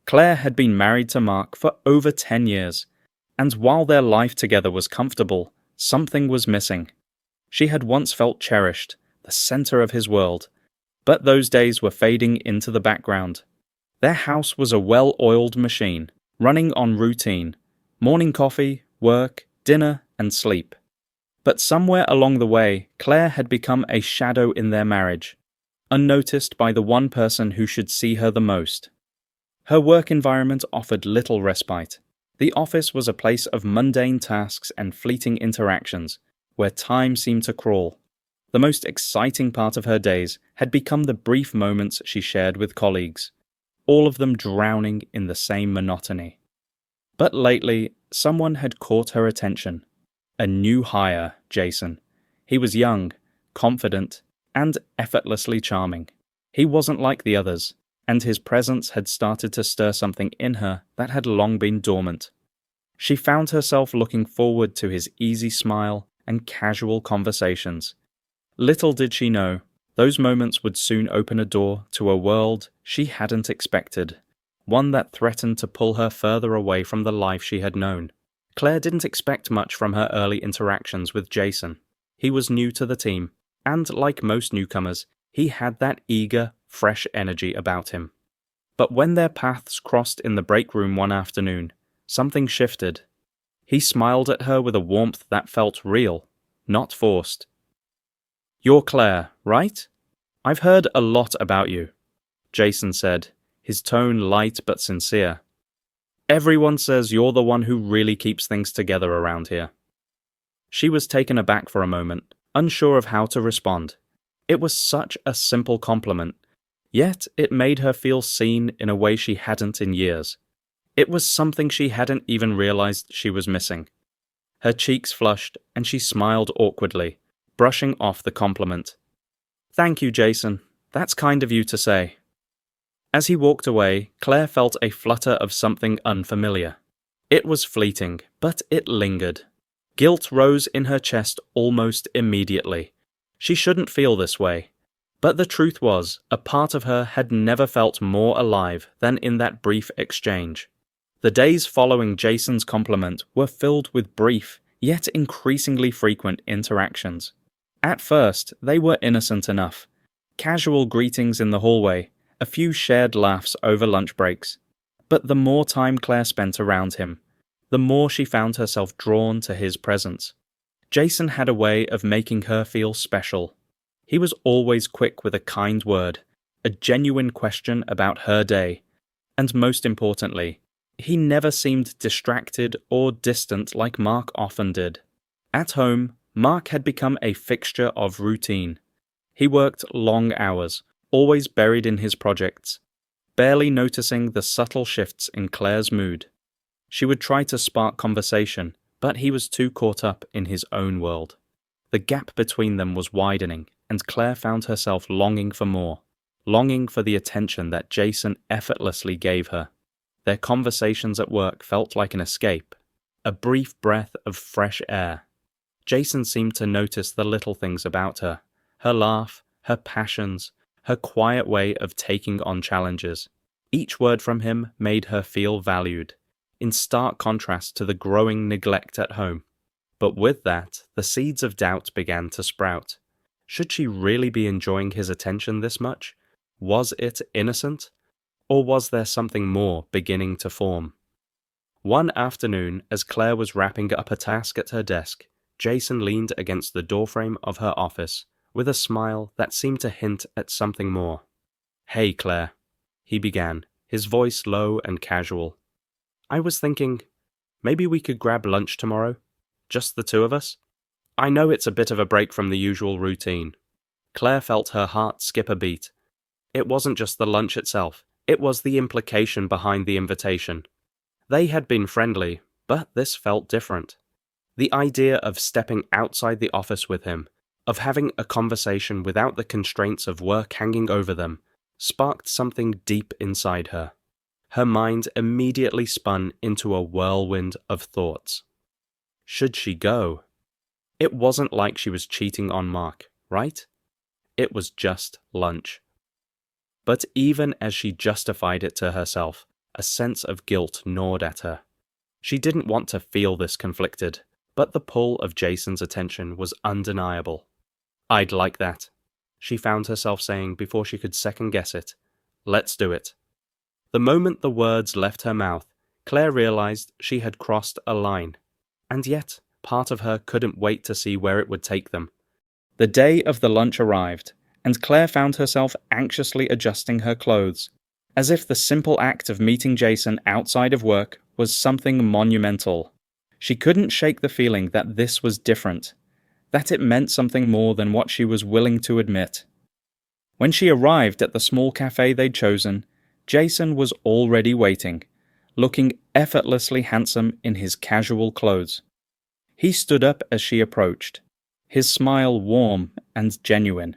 Claire had been married to Mark for over 10 years, and while their life together was comfortable, something was missing. She had once felt cherished, the center of his world, but those days were fading into the background. Their house was a well-oiled machine, running on routine: morning coffee, work, dinner, and sleep. But somewhere along the way, Claire had become a shadow in their marriage, unnoticed by the one person who should see her the most. Her work environment offered little respite. The office was a place of mundane tasks and fleeting interactions, where time seemed to crawl. The most exciting part of her days had become the brief moments she shared with colleagues, all of them drowning in the same monotony. But lately, someone had caught her attention. A new hire, Jason. He was young, confident, and effortlessly charming. He wasn't like the others, and his presence had started to stir something in her that had long been dormant. She found herself looking forward to his easy smile and casual conversations. Little did she know, those moments would soon open a door to a world she hadn't expected, one that threatened to pull her further away from the life she had known. Claire didn't expect much from her early interactions with Jason. He was new to the team, and like most newcomers, he had that eager, fresh energy about him. But when their paths crossed in the break room one afternoon, something shifted. He smiled at her with a warmth that felt real, not forced. "You're Claire, right? I've heard a lot about you," Jason said, his tone light but sincere. "Everyone says you're the one who really keeps things together around here." She was taken aback for a moment, unsure of how to respond. It was such a simple compliment, yet it made her feel seen in a way she hadn't in years. It was something she hadn't even realized she was missing. Her cheeks flushed, and she smiled awkwardly, brushing off the compliment. "Thank you, Jason. That's kind of you to say." As he walked away, Claire felt a flutter of something unfamiliar. It was fleeting, but it lingered. Guilt rose in her chest almost immediately. She shouldn't feel this way. But the truth was, a part of her had never felt more alive than in that brief exchange. The days following Jason's compliment were filled with brief, yet increasingly frequent interactions. At first, they were innocent enough. Casual greetings in the hallway, a few shared laughs over lunch breaks. But the more time Claire spent around him, the more she found herself drawn to his presence. Jason had a way of making her feel special. He was always quick with a kind word, a genuine question about her day, and most importantly, he never seemed distracted or distant like Mark often did. At home, Mark had become a fixture of routine. He worked long hours, always buried in his projects, barely noticing the subtle shifts in Claire's mood. She would try to spark conversation, but he was too caught up in his own world. The gap between them was widening, and Claire found herself longing for more, longing for the attention that Jason effortlessly gave her. Their conversations at work felt like an escape, a brief breath of fresh air. Jason seemed to notice the little things about her, her laugh, her passions, her quiet way of taking on challenges. Each word from him made her feel valued, in stark contrast to the growing neglect at home. But with that, the seeds of doubt began to sprout. Should she really be enjoying his attention this much? Was it innocent? Or was there something more beginning to form? One afternoon, as Claire was wrapping up a task at her desk, Jason leaned against the doorframe of her office, with a smile that seemed to hint at something more. "Hey, Claire," he began, his voice low and casual. "I was thinking, maybe we could grab lunch tomorrow? Just the two of us? I know it's a bit of a break from the usual routine." Claire felt her heart skip a beat. It wasn't just the lunch itself, it was the implication behind the invitation. They had been friendly, but this felt different. The idea of stepping outside the office with him, of having a conversation without the constraints of work hanging over them, sparked something deep inside her. Her mind immediately spun into a whirlwind of thoughts. Should she go? It wasn't like she was cheating on Mark, right? It was just lunch. But even as she justified it to herself, A sense of guilt gnawed at her. She didn't want to feel this conflicted, but the pull of Jason's attention was undeniable. "I'd like that," she found herself saying before she could second-guess it. "Let's do it." The moment the words left her mouth, Claire realized she had crossed a line. And yet, part of her couldn't wait to see where it would take them. The day of the lunch arrived, and Claire found herself anxiously adjusting her clothes, as if the simple act of meeting Jason outside of work was something monumental. She couldn't shake the feeling that this was different, that it meant something more than what she was willing to admit. When she arrived at the small cafe they'd chosen, Jason was already waiting, looking effortlessly handsome in his casual clothes. He stood up as she approached, his smile warm and genuine.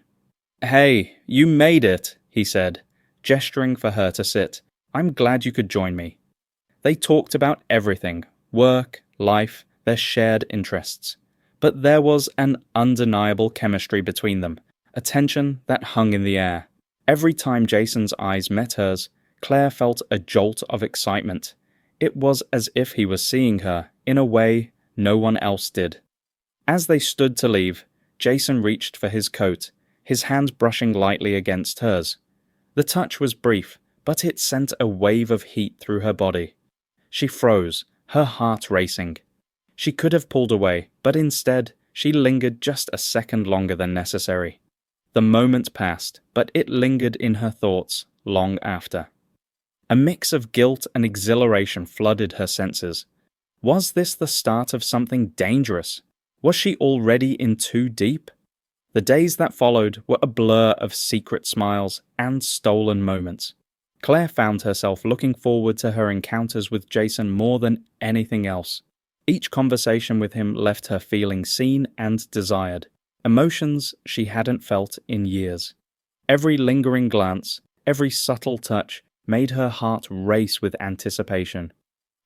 "Hey, you made it," he said, gesturing for her to sit. "I'm glad you could join me." They talked about everything, work, life, their shared interests. But there was an undeniable chemistry between them, a tension that hung in the air. Every time Jason's eyes met hers, Claire felt a jolt of excitement. It was as if he was seeing her in a way no one else did. As they stood to leave, Jason reached for his coat, his hand brushing lightly against hers. The touch was brief, but it sent a wave of heat through her body. She froze, her heart racing. She could have pulled away, but instead, she lingered just a second longer than necessary. The moment passed, but it lingered in her thoughts long after. A mix of guilt and exhilaration flooded her senses. Was this the start of something dangerous? Was she already in too deep? The days that followed were a blur of secret smiles and stolen moments. Claire found herself looking forward to her encounters with Jason more than anything else. Each conversation with him left her feeling seen and desired, emotions she hadn't felt in years. Every lingering glance, every subtle touch, made her heart race with anticipation.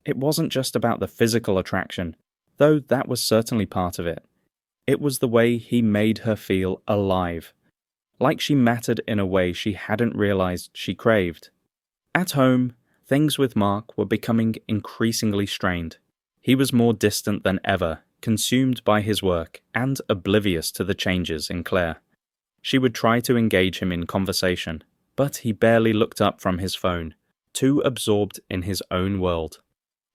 It wasn't just about the physical attraction, though that was certainly part of it. It was the way he made her feel alive, like she mattered in a way she hadn't realized she craved. At home, things with Mark were becoming increasingly strained. He was more distant than ever, consumed by his work, and oblivious to the changes in Claire. She would try to engage him in conversation, but he barely looked up from his phone, too absorbed in his own world.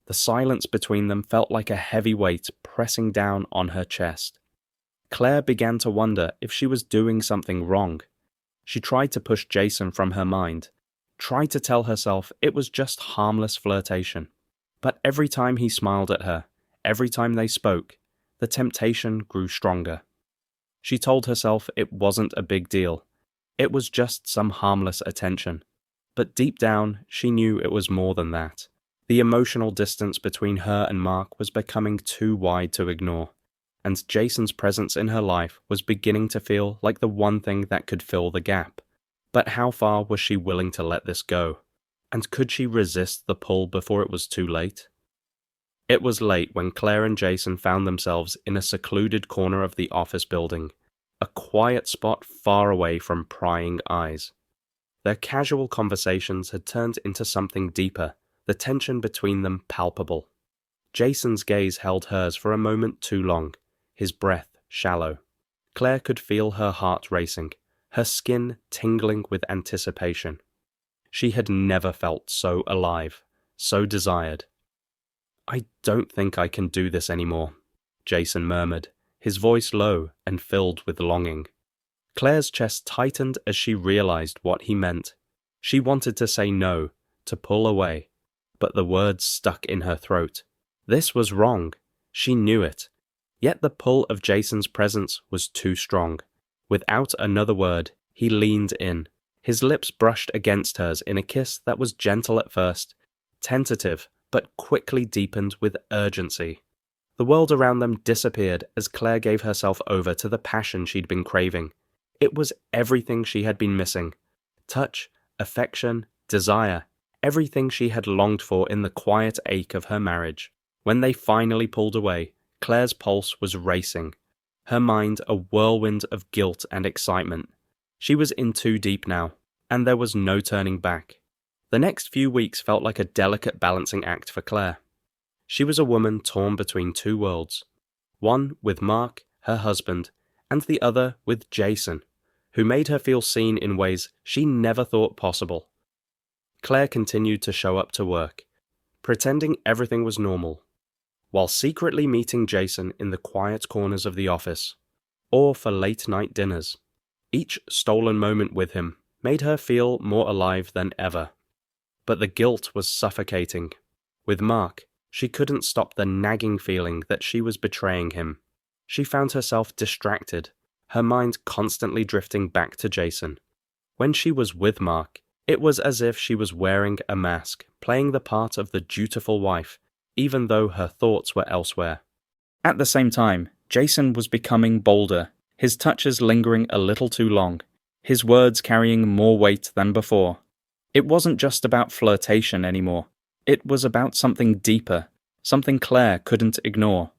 The silence between them felt like a heavy weight pressing down on her chest. Claire began to wonder if she was doing something wrong. She tried to push Jason from her mind, tried to tell herself it was just harmless flirtation. But every time he smiled at her, every time they spoke, the temptation grew stronger. She told herself it wasn't a big deal. It was just some harmless attention. But deep down, she knew it was more than that. The emotional distance between her and Mark was becoming too wide to ignore, and Jason's presence in her life was beginning to feel like the one thing that could fill the gap. But how far was she willing to let this go? And could she resist the pull before it was too late? It was late when Claire and Jason found themselves in a secluded corner of the office building, a quiet spot far away from prying eyes. Their casual conversations had turned into something deeper, the tension between them palpable. Jason's gaze held hers for a moment too long, his breath shallow. Claire could feel her heart racing, her skin tingling with anticipation. She had never felt so alive, so desired. "I don't think I can do this anymore," Jason murmured, his voice low and filled with longing. Claire's chest tightened as she realized what he meant. She wanted to say no, to pull away, but the words stuck in her throat. This was wrong. She knew it. Yet the pull of Jason's presence was too strong. Without another word, he leaned in. His lips brushed against hers in a kiss that was gentle at first, tentative, but quickly deepened with urgency. The world around them disappeared as Claire gave herself over to the passion she'd been craving. It was everything she had been missing. Touch, affection, desire, everything she had longed for in the quiet ache of her marriage. When they finally pulled away, Claire's pulse was racing, her mind a whirlwind of guilt and excitement. She was in too deep now, and there was no turning back. The next few weeks felt like a delicate balancing act for Claire. She was a woman torn between two worlds, one with Mark, her husband, and the other with Jason, who made her feel seen in ways she never thought possible. Claire continued to show up to work, pretending everything was normal, while secretly meeting Jason in the quiet corners of the office, or for late-night dinners. Each stolen moment with him made her feel more alive than ever. But the guilt was suffocating. With Mark, she couldn't stop the nagging feeling that she was betraying him. She found herself distracted, her mind constantly drifting back to Jason. When she was with Mark, it was as if she was wearing a mask, playing the part of the dutiful wife, even though her thoughts were elsewhere. At the same time, Jason was becoming bolder, his touches lingering a little too long, his words carrying more weight than before. It wasn't just about flirtation anymore. It was about something deeper, something Claire couldn't ignore.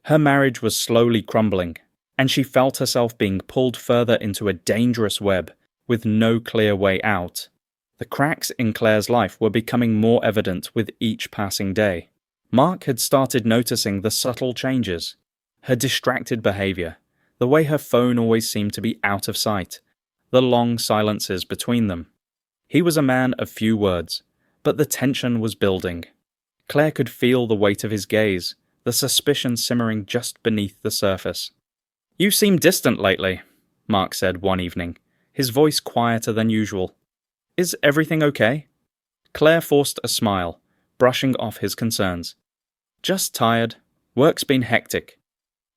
Her marriage was slowly crumbling, and she felt herself being pulled further into a dangerous web with no clear way out. The cracks in Claire's life were becoming more evident with each passing day. Mark had started noticing the subtle changes, her distracted behavior, the way her phone always seemed to be out of sight, the long silences between them. He was a man of few words, but the tension was building. Claire could feel the weight of his gaze, the suspicion simmering just beneath the surface. "You seem distant lately," Mark said one evening, his voice quieter than usual. "Is everything okay?" Claire forced a smile, brushing off his concerns. "Just tired. Work's been hectic."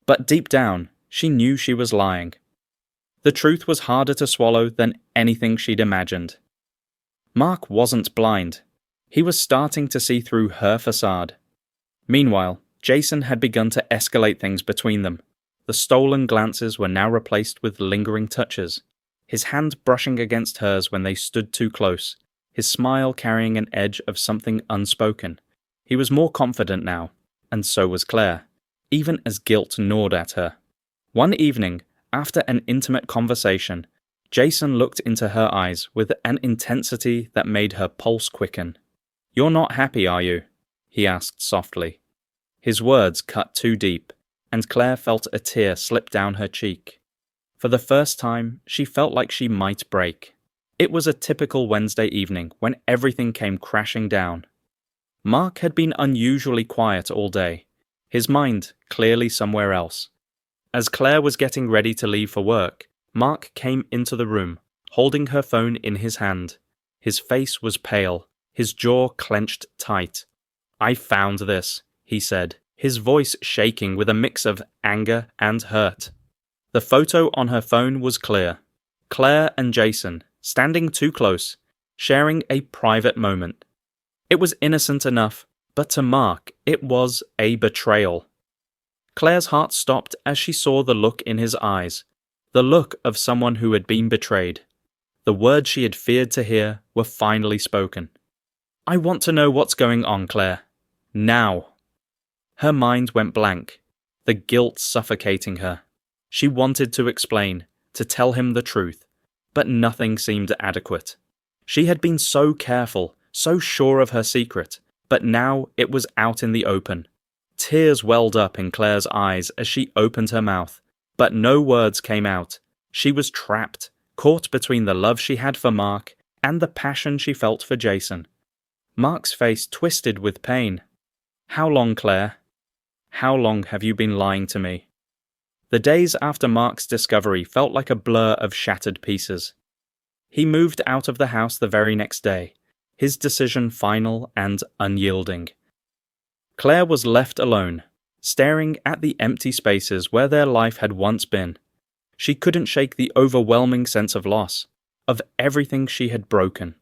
But deep down, she knew she was lying. The truth was harder to swallow than anything she'd imagined. Mark wasn't blind. He was starting to see through her facade. Meanwhile, Jason had begun to escalate things between them. The stolen glances were now replaced with lingering touches, his hand brushing against hers when they stood too close, his smile carrying an edge of something unspoken. He was more confident now, and so was Claire, even as guilt gnawed at her. One evening, after an intimate conversation, Jason looked into her eyes with an intensity that made her pulse quicken. "You're not happy, are you?" he asked softly. His words cut too deep, and Claire felt a tear slip down her cheek. For the first time, she felt like she might break. It was a typical Wednesday evening when everything came crashing down. Mark had been unusually quiet all day, his mind clearly somewhere else. As Claire was getting ready to leave for work, Mark came into the room, holding her phone in his hand. His face was pale, his jaw clenched tight. "I found this," he said, his voice shaking with a mix of anger and hurt. The photo on her phone was clear. Claire and Jason, standing too close, sharing a private moment. It was innocent enough, but to Mark, it was a betrayal. Claire's heart stopped as she saw the look in his eyes, the look of someone who had been betrayed. The words she had feared to hear were finally spoken. "I want to know what's going on, Claire. Now." Her mind went blank, the guilt suffocating her. She wanted to explain, to tell him the truth, but nothing seemed adequate. She had been so careful, so sure of her secret, but now it was out in the open. Tears welled up in Claire's eyes as she opened her mouth, but no words came out. She was trapped, caught between the love she had for Mark and the passion she felt for Jason. Mark's face twisted with pain. "How long, Claire? How long have you been lying to me?" The days after Mark's discovery felt like a blur of shattered pieces. He moved out of the house the very next day, his decision final and unyielding. Claire was left alone, staring at the empty spaces where their life had once been. She couldn't shake the overwhelming sense of loss, of everything she had broken.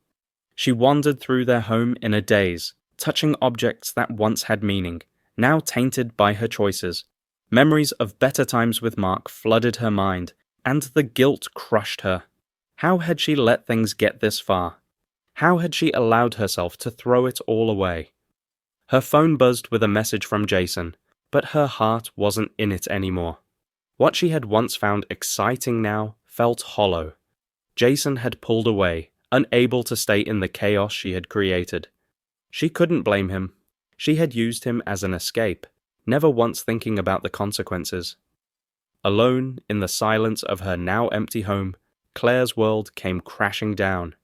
She wandered through their home in a daze, touching objects that once had meaning, now tainted by her choices. Memories of better times with Mark flooded her mind, and the guilt crushed her. How had she let things get this far? How had she allowed herself to throw it all away? Her phone buzzed with a message from Jason, but her heart wasn't in it anymore. What she had once found exciting now felt hollow. Jason had pulled away, unable to stay in the chaos she had created. She couldn't blame him. She had used him as an escape, never once thinking about the consequences. Alone in the silence of her now empty home, Claire's world came crashing down.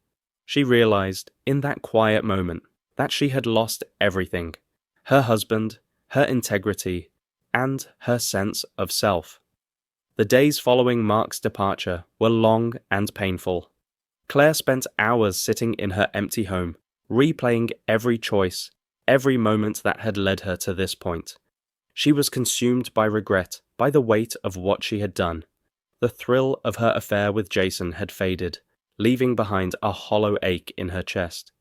She realized, in that quiet moment, that she had lost everything: her husband, her integrity, and her sense of self. The days following Mark's departure were long and painful. Claire spent hours sitting in her empty home, replaying every choice, every moment that had led her to this point. She was consumed by regret, by the weight of what she had done. The thrill of her affair with Jason had faded, leaving behind a hollow ache in her chest.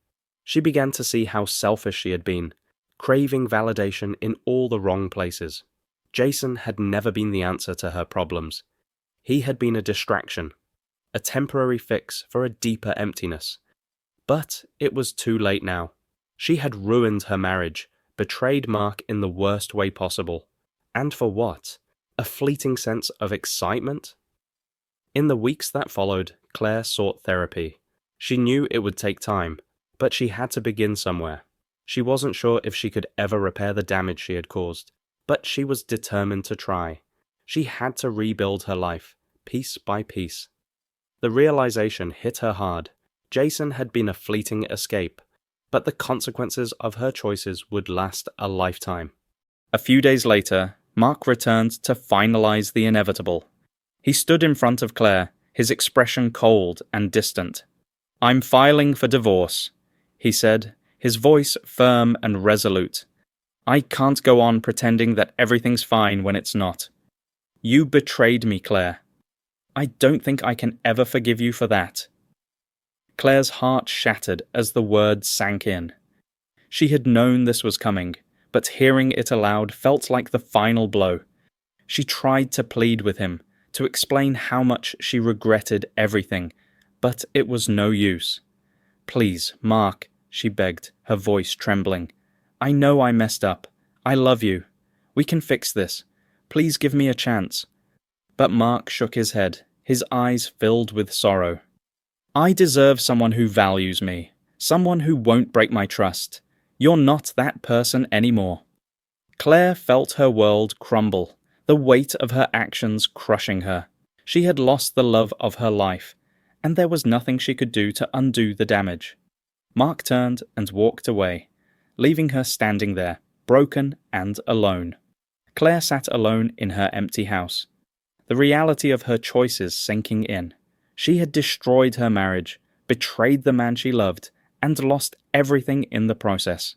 She began to see how selfish she had been, craving validation in all the wrong places. Jason had never been the answer to her problems. He had been a distraction, a temporary fix for a deeper emptiness. But it was too late now. She had ruined her marriage, betrayed Mark in the worst way possible. And for what? A fleeting sense of excitement? In the weeks that followed, Claire sought therapy. She knew it would take time, but she had to begin somewhere. She wasn't sure if she could ever repair the damage she had caused, but she was determined to try. She had to rebuild her life, piece by piece. The realization hit her hard. Jason had been a fleeting escape, but the consequences of her choices would last a lifetime. A few days later, Mark returned to finalize the inevitable. He stood in front of Claire, his expression cold and distant. "I'm filing for divorce," he said, his voice firm and resolute. "I can't go on pretending that everything's fine when it's not. You betrayed me, Claire. I don't think I can ever forgive you for that." Claire's heart shattered as the words sank in. She had known this was coming, but hearing it aloud felt like the final blow. She tried to plead with him, to explain how much she regretted everything, but it was no use. "Please, Mark," she begged, her voice trembling. "I know I messed up. I love you. We can fix this. Please give me a chance." But Mark shook his head, his eyes filled with sorrow. "I deserve someone who values me, someone who won't break my trust. You're not that person anymore." Claire felt her world crumble, the weight of her actions crushing her. She had lost the love of her life, and there was nothing she could do to undo the damage. Mark turned and walked away, leaving her standing there, broken and alone. Claire sat alone in her empty house, the reality of her choices sinking in. She had destroyed her marriage, betrayed the man she loved, and lost everything in the process.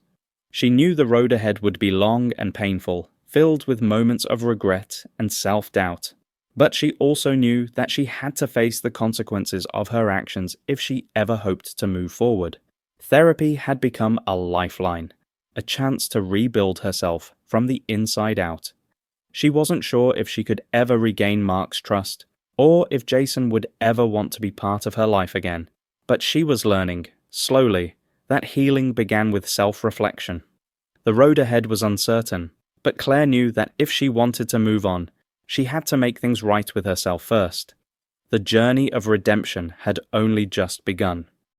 She knew the road ahead would be long and painful, filled with moments of regret and self-doubt. But she also knew that she had to face the consequences of her actions if she ever hoped to move forward. Therapy had become a lifeline, a chance to rebuild herself from the inside out. She wasn't sure if she could ever regain Mark's trust, or if Jason would ever want to be part of her life again. But she was learning, slowly, that healing began with self-reflection. The road ahead was uncertain, but Claire knew that if she wanted to move on, she had to make things right with herself first. The journey of redemption had only just begun.